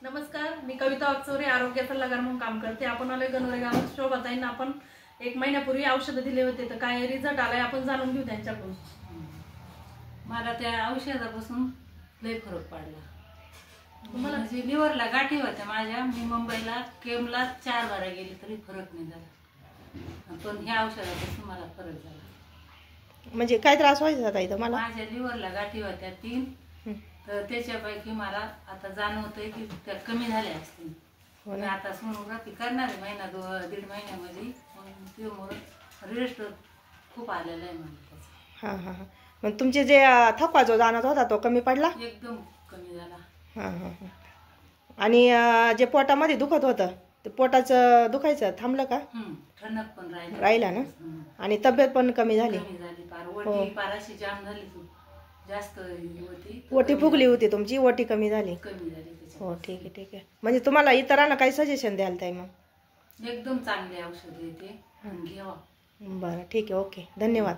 नमस्कार, मी कविता वाकचौरे, आरोग्य सल्लागार म्हणून काम करते. आपण आलोय गणोरे गावात. शोभाताईंना आपण 1 महिन्यापूर्वी औषध दिले होते, तर काय रिझल्ट आलाय आपण जाणून घेऊ त्यांच्याकडून. मला त्या औषधापासून लय फरक पडला. तुम्हाला म्हणजे लिव्हरला गाठी होत्या माझ्या. मी मुंबईला केमला 4 बारा गेली तरी फरक नाही झाला, पण ह्या औषधापासून मला फरक झाला. म्हणजे काय त्रास व्हायचा ताई तुम्हाला? माझ्या लिव्हरला गाठी होत्या 3, तर त्याच्यापैकी मला आता जाणवतंय की त्या कमी झाल्या असतील. मी आता सोनोग्राफी करणार आहे महिना 1.5 महिन्यामध्ये. त्यामुळे रेस्ट खूप आलेला आहे मला त्याचा. हां हां हां. मग तुमचे जे थकवा जो जाणवत होता तो कमी पडला? एकदम कमी झाला. हां हां हां. आणि जे पोटामध्ये दुखत होतं ते पोटाचं दुखायचं थांबलं का? ठणक पण राहिला ना. आणि तब्येत पण कमी झाली? कमी झाली. वटी पाराशी जाम झाली, जास्त होती. ओटी फुगली होती तुमची, ओटी कमी झाली? कमी झाली. हो, ठीक आहे ठीक आहे. म्हणजे तुम्हाला इतरांना काही सजेशन द्याल ताई मग? एकदम चांगले औषध आहे ते, घ्यावा. बरं, ठीक आहे, ओके, धन्यवाद.